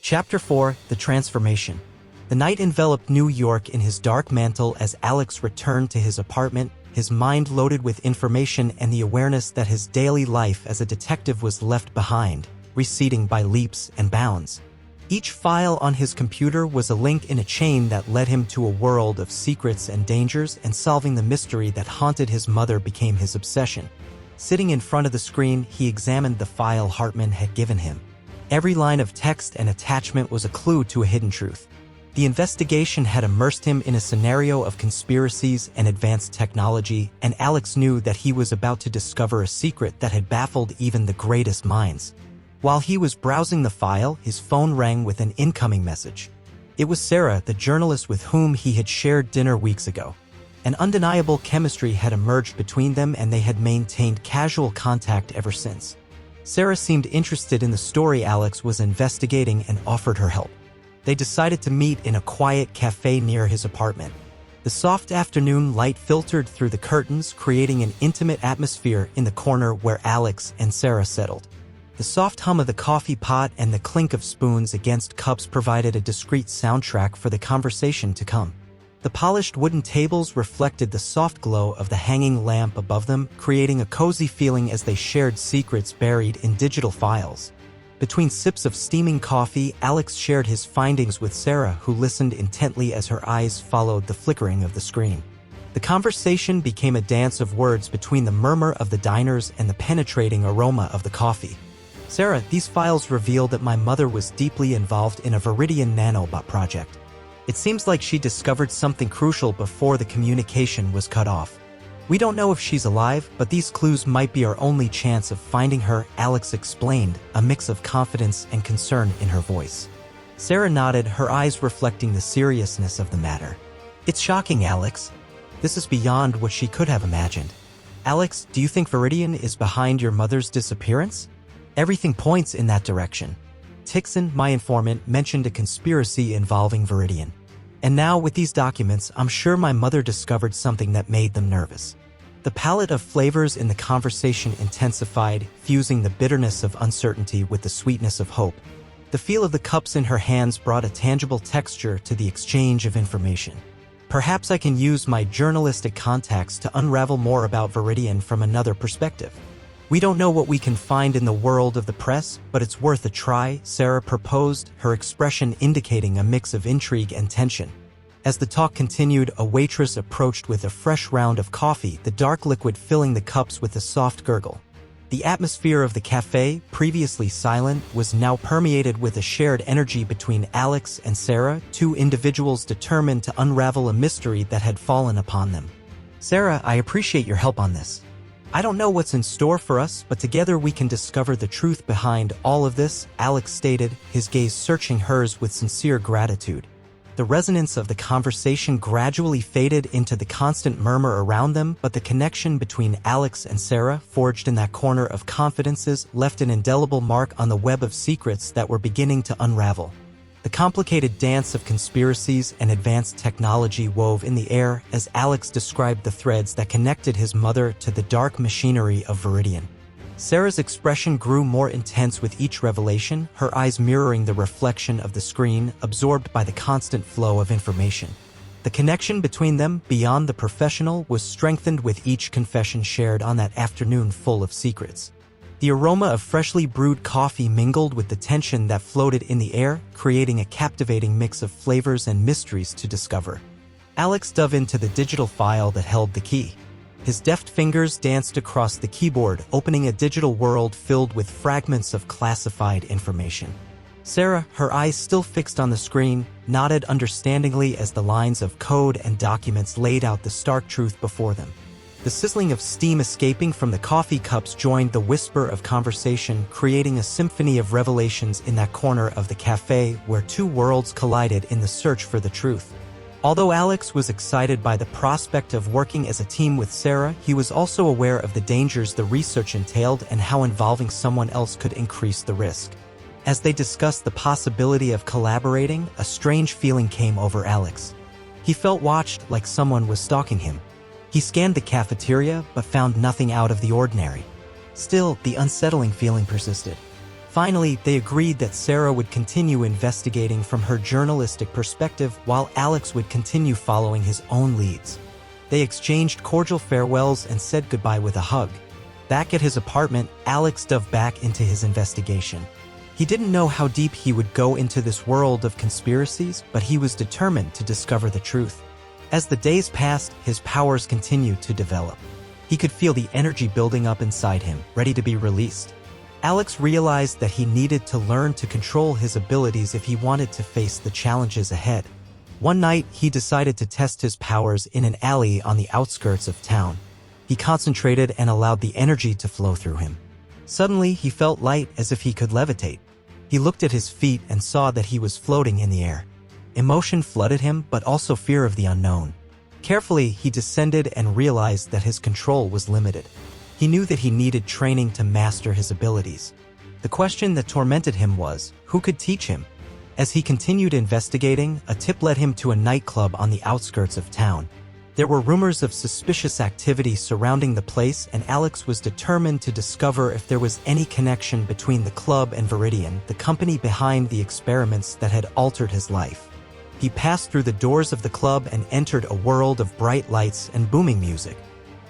Chapter 4: The Transformation. The night enveloped New York in his dark mantle as Alex returned to his apartment, his mind loaded with information and the awareness that his daily life as a detective was left behind, receding by leaps and bounds. Each file on his computer was a link in a chain that led him to a world of secrets and dangers, and solving the mystery that haunted his mother became his obsession. Sitting in front of the screen, he examined the file Hartman had given him. Every line of text and attachment was a clue to a hidden truth. The investigation had immersed him in a scenario of conspiracies and advanced technology, and Alex knew that he was about to discover a secret that had baffled even the greatest minds. While he was browsing the file, his phone rang with an incoming message. It was Sarah, the journalist with whom he had shared dinner weeks ago. An undeniable chemistry had emerged between them, and they had maintained casual contact ever since. Sarah seemed interested in the story Alex was investigating and offered her help. They decided to meet in a quiet cafe near his apartment. The soft afternoon light filtered through the curtains, creating an intimate atmosphere in the corner where Alex and Sarah settled. The soft hum of the coffee pot and the clink of spoons against cups provided a discreet soundtrack for the conversation to come. The polished wooden tables reflected the soft glow of the hanging lamp above them, creating a cozy feeling as they shared secrets buried in digital files. Between sips of steaming coffee, Alex shared his findings with Sarah, who listened intently as her eyes followed the flickering of the screen. The conversation became a dance of words between the murmur of the diners and the penetrating aroma of the coffee. "Sarah, these files reveal that my mother was deeply involved in a Viridian nanobot project. It seems like she discovered something crucial before the communication was cut off. We don't know if she's alive, but these clues might be our only chance of finding her," Alex explained, a mix of confidence and concern in her voice. Sarah nodded, her eyes reflecting the seriousness of the matter. "It's shocking, Alex. This is beyond what she could have imagined. Alex, do you think Viridian is behind your mother's disappearance? Everything points in that direction. Tixon, my informant, mentioned a conspiracy involving Viridian. And now, with these documents, I'm sure my mother discovered something that made them nervous." The palette of flavors in the conversation intensified, fusing the bitterness of uncertainty with the sweetness of hope. The feel of the cups in her hands brought a tangible texture to the exchange of information. "Perhaps I can use my journalistic contacts to unravel more about Viridian from another perspective. We don't know what we can find in the world of the press, but it's worth a try," Sarah proposed, her expression indicating a mix of intrigue and tension. As the talk continued, a waitress approached with a fresh round of coffee, the dark liquid filling the cups with a soft gurgle. The atmosphere of the cafe, previously silent, was now permeated with a shared energy between Alex and Sarah, two individuals determined to unravel a mystery that had fallen upon them. "Sarah, I appreciate your help on this. I don't know what's in store for us, but together we can discover the truth behind all of this," Alex stated, his gaze searching hers with sincere gratitude. The resonance of the conversation gradually faded into the constant murmur around them, but the connection between Alex and Sarah, forged in that corner of confidences, left an indelible mark on the web of secrets that were beginning to unravel. The complicated dance of conspiracies and advanced technology wove in the air as Alex described the threads that connected his mother to the dark machinery of Viridian. Sarah's expression grew more intense with each revelation, her eyes mirroring the reflection of the screen, absorbed by the constant flow of information. The connection between them, beyond the professional, was strengthened with each confession shared on that afternoon full of secrets. The aroma of freshly brewed coffee mingled with the tension that floated in the air, creating a captivating mix of flavors and mysteries to discover. Alex dove into the digital file that held the key. His deft fingers danced across the keyboard, opening a digital world filled with fragments of classified information. Sarah, her eyes still fixed on the screen, nodded understandingly as the lines of code and documents laid out the stark truth before them. The sizzling of steam escaping from the coffee cups joined the whisper of conversation, creating a symphony of revelations in that corner of the cafe where two worlds collided in the search for the truth. Although Alex was excited by the prospect of working as a team with Sarah, he was also aware of the dangers the research entailed and how involving someone else could increase the risk. As they discussed the possibility of collaborating, a strange feeling came over Alex. He felt watched, like someone was stalking him. He scanned the cafeteria, but found nothing out of the ordinary. Still, the unsettling feeling persisted. Finally, they agreed that Sarah would continue investigating from her journalistic perspective while Alex would continue following his own leads. They exchanged cordial farewells and said goodbye with a hug. Back at his apartment, Alex dove back into his investigation. He didn't know how deep he would go into this world of conspiracies, but he was determined to discover the truth. As the days passed, his powers continued to develop. He could feel the energy building up inside him, ready to be released. Alex realized that he needed to learn to control his abilities if he wanted to face the challenges ahead. One night, he decided to test his powers in an alley on the outskirts of town. He concentrated and allowed the energy to flow through him. Suddenly, he felt light as if he could levitate. He looked at his feet and saw that he was floating in the air. Emotion flooded him, but also fear of the unknown. Carefully, he descended and realized that his control was limited. He knew that he needed training to master his abilities. The question that tormented him was, who could teach him? As he continued investigating, a tip led him to a nightclub on the outskirts of town. There were rumors of suspicious activity surrounding the place, and Alex was determined to discover if there was any connection between the club and Viridian, the company behind the experiments that had altered his life. He passed through the doors of the club and entered a world of bright lights and booming music.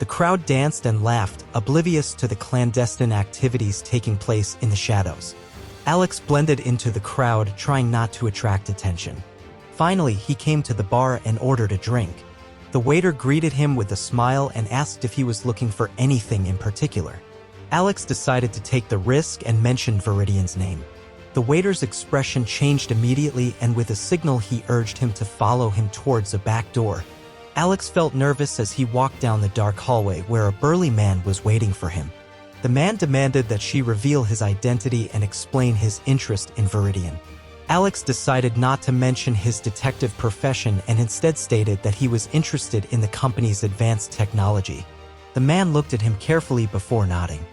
The crowd danced and laughed, oblivious to the clandestine activities taking place in the shadows. Alex blended into the crowd, trying not to attract attention. Finally, he came to the bar and ordered a drink. The waiter greeted him with a smile and asked if he was looking for anything in particular. Alex decided to take the risk and mentioned Viridian's name. The waiter's expression changed immediately, and with a signal he urged him to follow him towards a back door. Alex felt nervous as he walked down the dark hallway where a burly man was waiting for him. The man demanded that she reveal his identity and explain his interest in Viridian. Alex decided not to mention his detective profession and instead stated that he was interested in the company's advanced technology. The man looked at him carefully before nodding.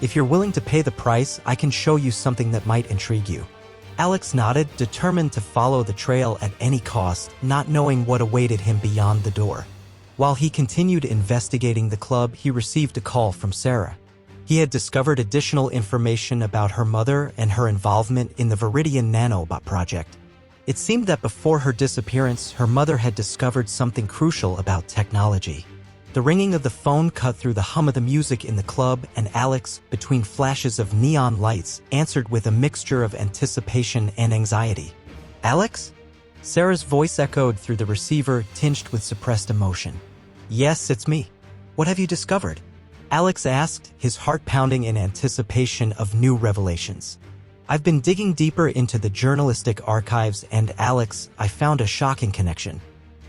"If you're willing to pay the price, I can show you something that might intrigue you." Alex nodded, determined to follow the trail at any cost, not knowing what awaited him beyond the door. While he continued investigating the club, he received a call from Sarah. He had discovered additional information about her mother and her involvement in the Viridian nanobot project. It seemed that before her disappearance, her mother had discovered something crucial about technology. The ringing of the phone cut through the hum of the music in the club, and Alex, between flashes of neon lights, answered with a mixture of anticipation and anxiety. "Alex?" Sarah's voice echoed through the receiver, tinged with suppressed emotion. "Yes, it's me. What have you discovered?" Alex asked, his heart pounding in anticipation of new revelations. "I've been digging deeper into the journalistic archives, and Alex, I found a shocking connection.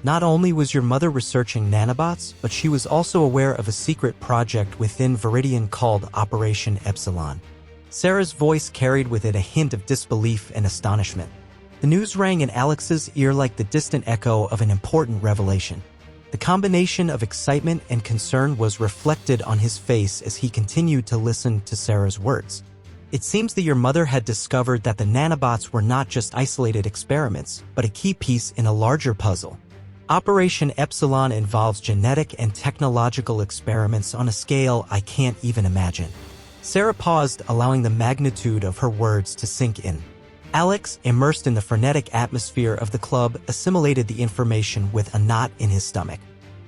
Not only was your mother researching nanobots, but she was also aware of a secret project within Viridian called Operation Epsilon." Sarah's voice carried with it a hint of disbelief and astonishment. The news rang in Alex's ear like the distant echo of an important revelation. The combination of excitement and concern was reflected on his face as he continued to listen to Sarah's words. "It seems that your mother had discovered that the nanobots were not just isolated experiments, but a key piece in a larger puzzle. Operation Epsilon involves genetic and technological experiments on a scale I can't even imagine." Sarah paused, allowing the magnitude of her words to sink in. Alex, immersed in the frenetic atmosphere of the club, assimilated the information with a knot in his stomach.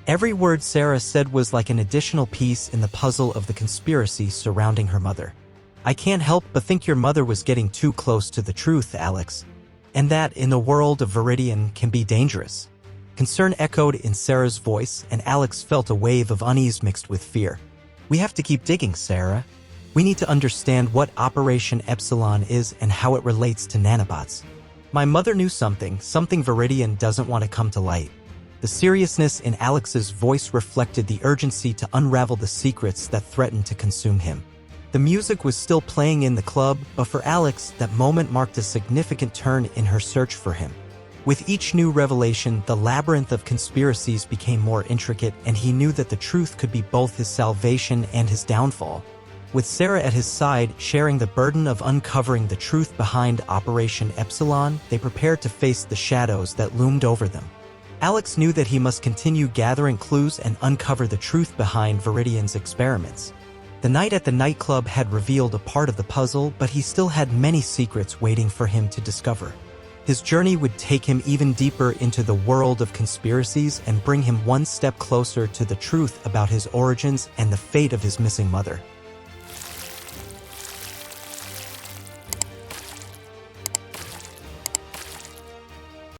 Every word Sarah said was like an additional piece in the puzzle of the conspiracy surrounding her mother. "I can't help but think your mother was getting too close to the truth, Alex. And that, in the world of Viridian, can be dangerous." Concern echoed in Sarah's voice, and Alex felt a wave of unease mixed with fear. "We have to keep digging, Sarah. We need to understand what Operation Epsilon is and how it relates to nanobots. My mother knew something Viridian doesn't want to come to light." The seriousness in Alex's voice reflected the urgency to unravel the secrets that threatened to consume him. The music was still playing in the club, but for Alex, that moment marked a significant turn in her search for him. With each new revelation, the labyrinth of conspiracies became more intricate, and he knew that the truth could be both his salvation and his downfall. With Sarah at his side, sharing the burden of uncovering the truth behind Operation Epsilon, they prepared to face the shadows that loomed over them. Alex knew that he must continue gathering clues and uncover the truth behind Viridian's experiments. The night at the nightclub had revealed a part of the puzzle, but he still had many secrets waiting for him to discover. His journey would take him even deeper into the world of conspiracies and bring him one step closer to the truth about his origins and the fate of his missing mother.